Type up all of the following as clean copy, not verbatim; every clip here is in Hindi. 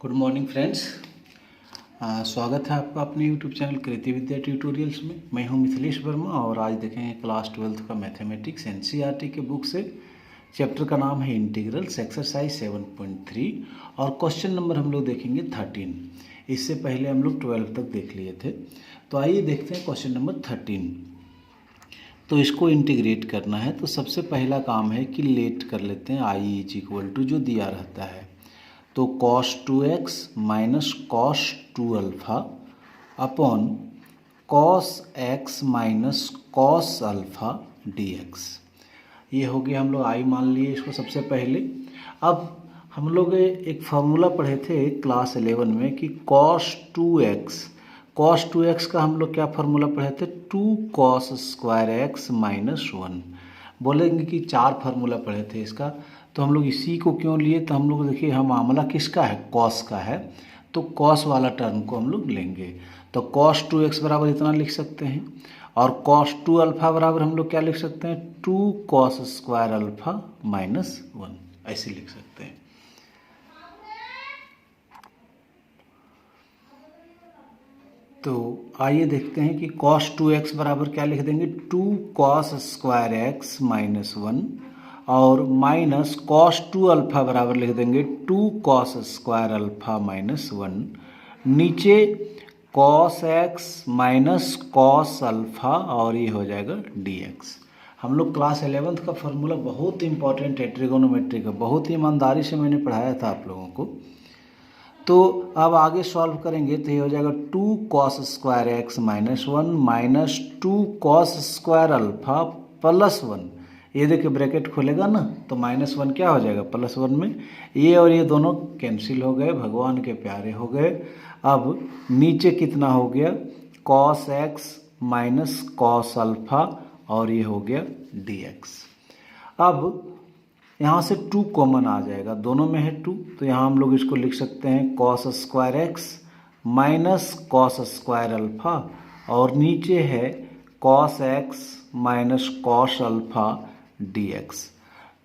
Good morning friends. स्वागत है आपका अपने यूट्यूब चैनल कृति विद्या ट्यूटोरियल्स में। मैं हूं मिथिलेश वर्मा और आज देखेंगे क्लास 12th का मैथमेटिक्स एनसीईआरटी के बुक से। चैप्टर का नाम है इंटीग्रल्स, एक्सरसाइज 7.3 और क्वेश्चन नंबर हम लोग देखेंगे 13। इससे पहले हम लोग 12 तक देख लिए थे। तो आइए देखते हैं क्वेश्चन नंबर 13। तो इसको इंटीग्रेट करना है तो सबसे पहला काम है कि लेट कर लेते हैं आई इज इक्वल टू जो दिया रहता है, तो cos 2x minus cos 2 alpha upon cos x minus cos alpha dx। ये हो गया, हम लोग आई मान लिए इसको सबसे पहले। अब हम लोग एक फार्मूला पढ़े थे क्लास 11 में कि cos 2x का हम लोग क्या फार्मूला पढ़े थे, 2 cos स्क्वायर x माइनस 1। बोलेंगे कि 4 फार्मूला पढ़े थे इसका, तो हम लोग इसी को क्यों लिए, तो हम लोग देखिए हम मामला किसका है, कॉस का है, तो कॉस वाला टर्म को हम लोग लेंगे। तो cos 2x बराबर इतना लिख सकते हैं और cos 2 अल्फ़ा बराबर हम लोग क्या लिख सकते हैं, 2 cos स्क्वायर अल्फ़ा माइनस 1, ऐसे लिख सकते हैं। तो आइए देखते हैं कि cos 2x बराबर क्या लिख देंगे, 2 cos स्क्वायर x माइनस 1 और माइनस cos 2 अल्फ़ा बराबर लिख देंगे 2 cos स्क्वायर अल्फ़ा माइनस 1। नीचे cos x minus cos alpha और ये हो जाएगा dx। हम लोग क्लास 11th का फार्मूला बहुत इंपॉर्टेंट है ट्रिगोनोमेट्री का, बहुत ही ईमानदारी से मैंने पढ़ाया था आप लोगों को। तो अब आगे सॉल्व करेंगे तो ये हो जाएगा 2 cos square x minus 1 minus 2 cos square alpha plus 1। ये देखिए ब्रैकेट खोलेगा ना तो माइनस 1 क्या हो जाएगा, प्लस 1 में ये और ये दोनों कैंसिल हो गए, भगवान के प्यारे हो गए। अब नीचे कितना हो गया, cos x minus cos alpha और ये हो गया dx। अब यहाँ से 2 कॉमन आ जाएगा, दोनों में है 2, तो यहाँ हम लोग इसको लिख सकते हैं cos square x minus cos square alpha और नीचे है cos x minus cos alpha dx।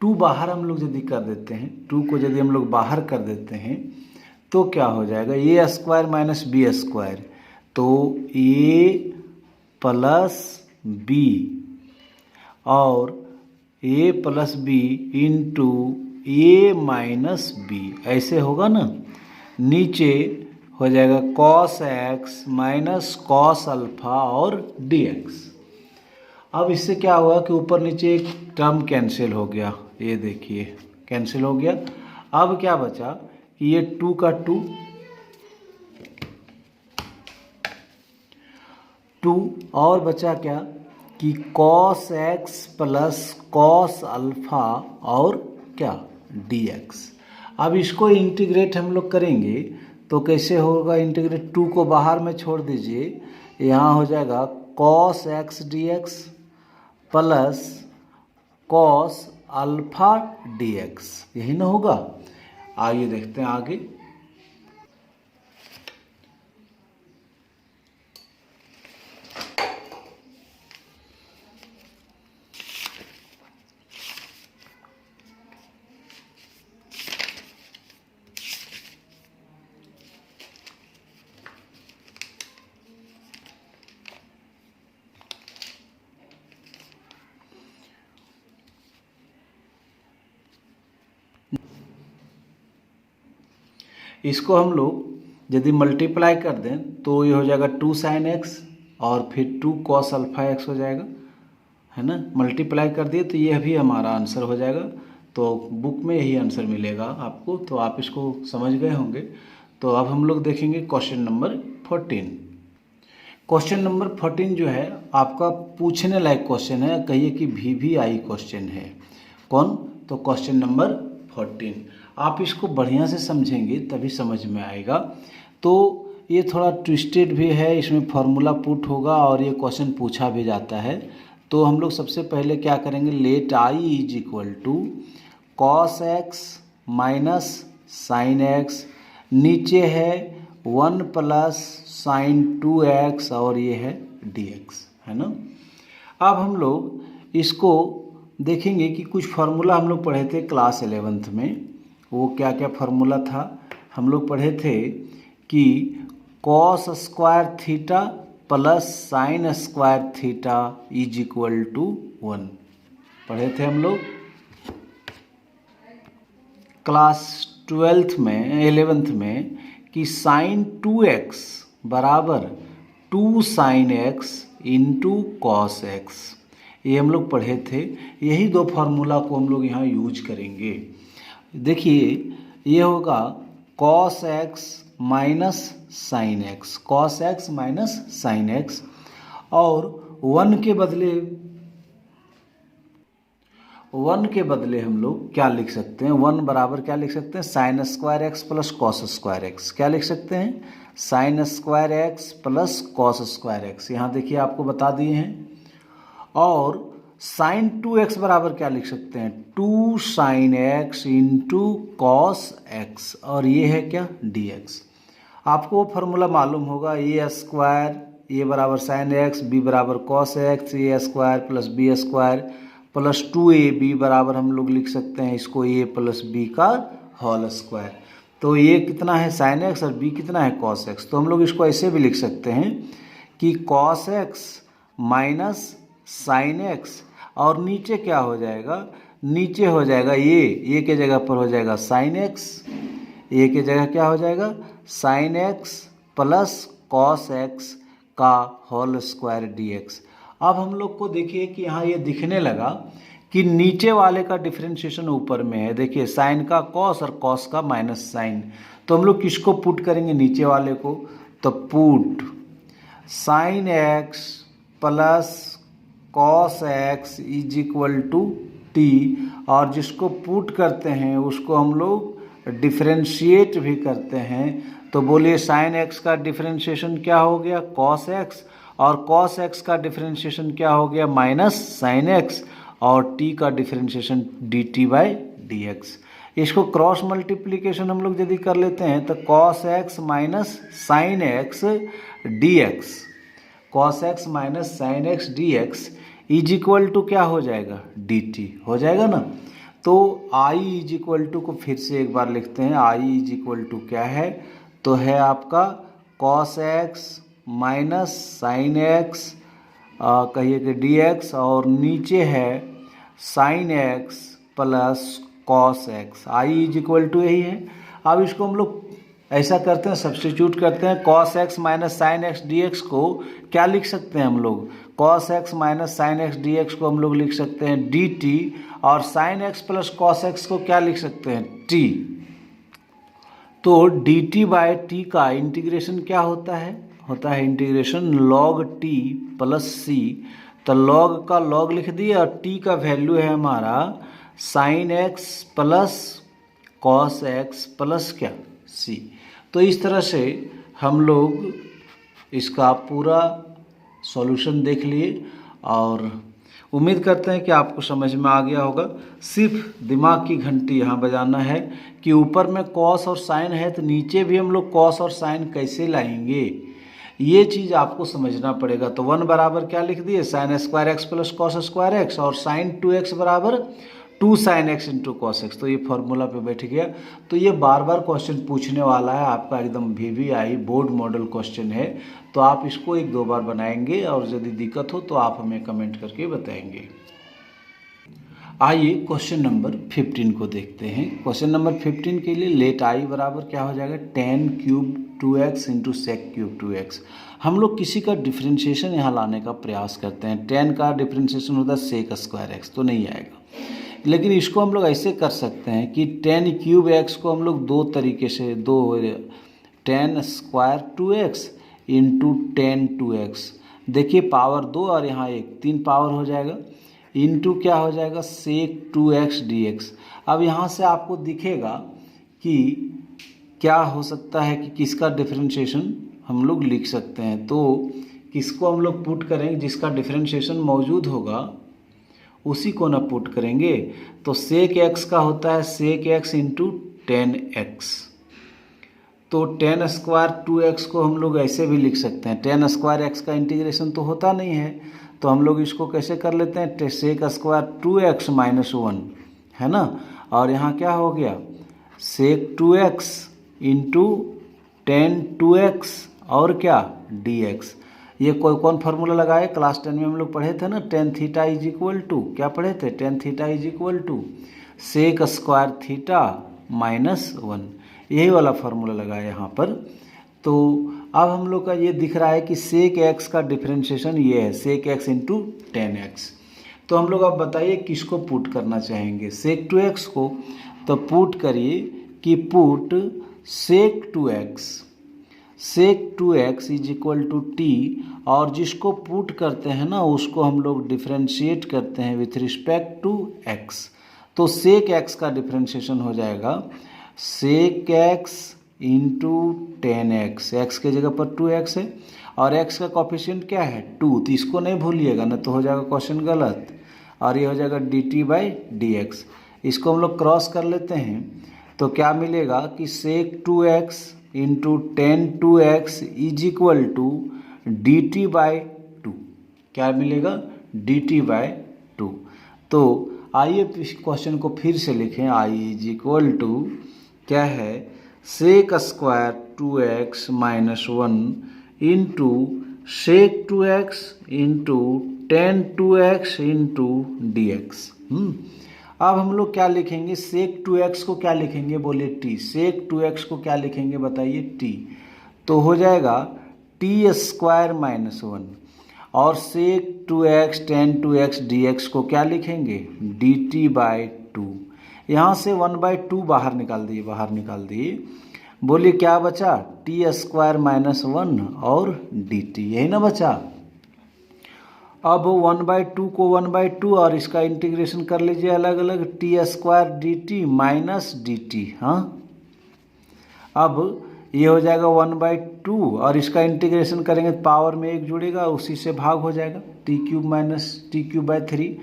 2 बाहर हम लोग यदि कर देते हैं, 2 को यदि हम लोग बाहर कर देते हैं तो क्या हो जाएगा, ए स्क्वायर माइनस बी स्क्वायर, तो ए प्लस बी और ए प्लस बी इंटू ए माइनस बी, ऐसे होगा ना। नीचे हो जाएगा cos x minus cos alpha और dx। अब इससे क्या हुआ कि ऊपर नीचे एक टर्म कैंसिल हो गया, ये देखिए कैंसिल हो गया। अब क्या बचा कि ये 2 का 2 और बचा क्या कि cos x plus cos alpha और क्या dx। अब इसको इंटीग्रेट हम लोग करेंगे तो कैसे होगा इंटीग्रेट, 2 को बाहर में छोड़ दीजिए, यहाँ हो जाएगा cos x dx plus cos alpha dx, यही ना होगा। आइए देखते हैं आगे। इसको हम लोग यदि मल्टीप्लाई कर दें तो ये हो जाएगा 2 sin x और फिर 2 cos अल्फ़ा x हो जाएगा, है ना। मल्टीप्लाई कर दिए तो ये भी हमारा आंसर हो जाएगा। तो बुक में यही आंसर मिलेगा आपको, तो आप इसको समझ गए होंगे। तो अब हम लोग देखेंगे क्वेश्चन नंबर 14। क्वेश्चन नंबर 14 जो है आपका पूछने लायक क्वेश्चन है, कहिए कि VVI क्वेश्चन है। कौन, तो क्वेश्चन नंबर 14। आप इसको बढ़िया से समझेंगे तभी समझ में आएगा। तो ये थोड़ा ट्विस्टेड भी है, इसमें फार्मूला पुट होगा और ये क्वेश्चन पूछा भी जाता है। तो हम लोग सबसे पहले क्या करेंगे, let I is equal to cos x minus sine x, नीचे है 1 प्लस साइन 2x और ये है dx, है ना। अब हम लोग इसको देखेंगे कि कुछ फार्मूला हम लोग पढ़े थे क्लास 11th में, वो क्या क्या फार्मूला था। हम लोग पढ़े थे कि cos square theta plus sine square theta is equal to 1 पढ़े थे हम लोग क्लास 11th में कि साइन 2x बराबर 2 sine x into cos x, ये हम लोग पढ़े थे। यही दो फार्मूला को हम लोग यहाँ यूज करेंगे। देखिए ये होगा cos x minus sine x, cos x minus sine x, और 1 के बदले हम लोग क्या लिख सकते हैं, 1 बराबर क्या लिख सकते हैं, sine square x plus cos square x. क्या लिख सकते हैं, sine square x plus cos square x, यहाँ देखिए आपको बता दिए हैं। और साइन 2x बराबर क्या लिख सकते हैं, 2 sine x into cos x, और ये है क्या dx। आपको फार्मूला मालूम होगा, ए स्क्वायर ए बराबर साइन एक्स, बी बराबर cos X, A square plus B square plus 2ab बराबर हम लोग लिख सकते हैं इसको a प्लस बी का होल स्क्वायर। तो ये कितना है साइन एक्स और b कितना है कॉस एक्स। तो हम लोग इसको ऐसे भी लिख सकते हैं कि cos x minus sine x, और नीचे क्या हो जाएगा, नीचे हो जाएगा ये के जगह पर हो जाएगा साइन एक्स, ए के जगह क्या हो जाएगा sign x plus cos x का होल स्क्वायर dx। अब हम लोग को देखिए कि यहाँ ये दिखने लगा कि नीचे वाले का डिफरेंशिएशन ऊपर में है। देखिए साइन का कॉस और कॉस का माइनस साइन, तो हम लोग किसको पुट करेंगे, नीचे वाले को। तो put sine x plus cos x is equal to t, और जिसको पुट करते हैं उसको हम लोग डिफरेंशिएट भी करते हैं। तो बोलिए साइन एक्स का डिफरेंशिएशन क्या हो गया कॉस एक्स, और कॉस एक्स का डिफरेंशिएशन क्या हो गया माइनस साइन एक्स, और टी का differentiation d t by d x. इसको क्रॉस मल्टीप्लिकेशन हम लोग यदि कर लेते हैं तो cos x minus sine x d x, cos x minus sine x d x is equal to क्या हो जाएगा डी टी हो जाएगा ना। तो आई इज इक्वल टू को फिर से एक बार लिखते हैं, आई इज इक्वल टू क्या है, तो है आपका cos x minus sine x कहिए कि डी एक्स, और नीचे है sine x plus cos x, I is equal to यही है। अब इसको हम लोग ऐसा करते हैं, सब्स्टिट्यूट करते हैं, cos x minus sine x d x को क्या लिख सकते हैं हम लोग, cos x minus sine x d x को हम लोग लिख सकते हैं डी टी, और sign x plus cos x को क्या लिख सकते हैं टी। तो डी टी बाई टी का इंटीग्रेशन क्या होता है इंटीग्रेशन लॉग टी प्लस सी। तो लॉग का लॉग लिख दिए और टी का वैल्यू है हमारा sign x plus cos x plus क्या सी। तो इस तरह से हम लोग इसका पूरा सॉल्यूशन देख लिए, और उम्मीद करते हैं कि आपको समझ में आ गया होगा। सिर्फ दिमाग की घंटी यहाँ बजाना है कि ऊपर में कॉस और साइन है तो नीचे भी हम लोग कॉस और साइन कैसे लाएंगे, ये चीज़ आपको समझना पड़ेगा। तो 1 बराबर क्या लिख दिए sine square x plus cos square x, और साइन 2x बराबर 2 sine x into cos x. तो ये फॉर्मूला पे बैठ गया। तो ये बार बार क्वेश्चन पूछने वाला है आपका, एकदम VVI बोर्ड मॉडल क्वेश्चन है। तो आप इसको 1-2 बार बनाएंगे, और यदि दिक्कत हो तो आप हमें कमेंट करके बताएंगे। आइए क्वेश्चन नंबर 15 को देखते हैं। क्वेश्चन नंबर 15 के लिए लेट आई बराबर क्या हो जाएगा tan cube 2x into sec cube 2x। हम लोग किसी का डिफ्रेंशिएशन यहाँ लाने का प्रयास करते हैं। tan का डिफ्रेंशिएशन होता है सेक स्क्वायर एक्स, तो नहीं आएगा। लेकिन इसको हम लोग ऐसे कर सकते हैं कि tan क्यूब x को हम लोग दो तरीके से, tan square 2x into tan 2x, देखिए पावर 2 और यहाँ 1, 3 पावर हो जाएगा, इंटू क्या हो जाएगा सेक 2x dx। अब यहाँ से आपको दिखेगा कि क्या हो सकता है कि किसका डिफरेंशिएशन हम लोग लिख सकते हैं। तो किसको हम लोग पुट करेंगे, जिसका डिफरेंशिएशन मौजूद होगा उसी को ना पुट करेंगे। तो सेक x का होता है सेक x इंटू टेन एक्स। तो tan स्क्वायर 2x को हम लोग ऐसे भी लिख सकते हैं। tan स्क्वायर x का इंटीग्रेशन तो होता नहीं है, तो हम लोग इसको कैसे कर लेते हैं, सेक स्क्वायर 2x माइनस 1 है ना, और यहाँ क्या हो गया सेक 2x इंटू टेन 2x और क्या dx। ये कोई कौन फार्मूला लगाए, क्लास 10 में हम लोग पढ़े थे ना, tan theta is equal to, क्या पढ़े थे, tan theta is equal to sec square theta -1, यही वाला फार्मूला लगाया यहाँ पर। तो अब हम लोग का ये दिख रहा है कि सेक एक्स का डिफरेंशिएशन ये है, sec x into tan x. तो हम लोग अब बताइए किसको पुट करना चाहेंगे, सेक टू एक्स को। तो पुट करिए कि put sec two x is equal to t, और जिसको पुट करते हैं ना उसको हम लोग डिफरेंशिएट करते हैं विथ रिस्पेक्ट टू एक्स। तो सेक एक्स का डिफरेंशिएशन हो जाएगा sec x into tan x, x के जगह पर 2x है और x का कोफिशिएंट क्या है 2, तो इसको नहीं भूलिएगा ना तो हो जाएगा क्वेश्चन गलत, और ये हो जाएगा dt/dx। इसको हम लोग क्रॉस कर लेते हैं तो क्या मिलेगा कि sec 2x into tan 2x is equal to dt/2, क्या मिलेगा dt/2। तो आइए क्वेश्चन को फिर से लिखें, i इज इक्वल टू क्या है sec square 2x minus 1 into sec 2x into tan 2x into dx। अब हम लोग क्या लिखेंगे, सेक 2x को क्या लिखेंगे बोलिए t, सेक 2x को क्या लिखेंगे बताइए t, तो हो जाएगा t स्क्वायर -1, और सेक 2x टेन 2x dx को क्या लिखेंगे dt/2। यहाँ से 1/2 बाहर निकाल दिए, बोलिए क्या बचा टी स्क्वायर -1 और dt, यही ना बचा। अब 1/2 को 1/2 और इसका इंटीग्रेशन कर लीजिए अलग अलग, T square dt minus dt। हाँ, अब ये हो जाएगा 1/2 और इसका इंटीग्रेशन करेंगे पावर में 1 जुड़ेगा, उसी से भाग हो जाएगा t³ minus t³/3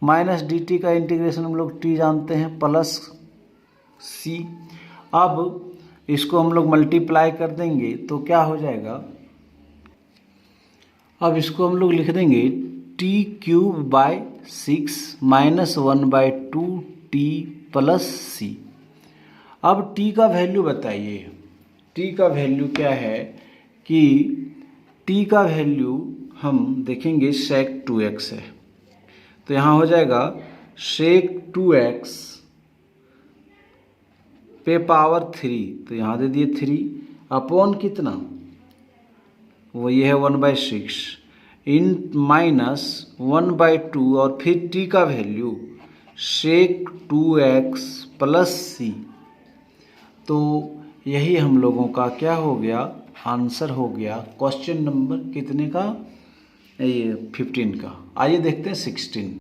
minus dt का इंटीग्रेशन हम लोग t जानते हैं प्लस c। अब इसको हम लोग मल्टीप्लाई कर देंगे तो क्या हो जाएगा, अब इसको हम लोग लिख देंगे t³/6 minus 1/2 t plus c। अब t का वैल्यू बताइए, t का वैल्यू क्या है कि t का वैल्यू हम देखेंगे सेक 2x है, तो यहाँ हो जाएगा सेक 2x पे पावर 3, तो यहाँ दे दिए 3 अपॉन कितना, वो ये है 1/6 इन माइनस 1/2 और फिर t का वैल्यू सेक 2x प्लस c। तो यही हम लोगों का क्या हो गया, आंसर हो गया क्वेश्चन नंबर कितने का, ये 15 का। आइए देखते हैं 16।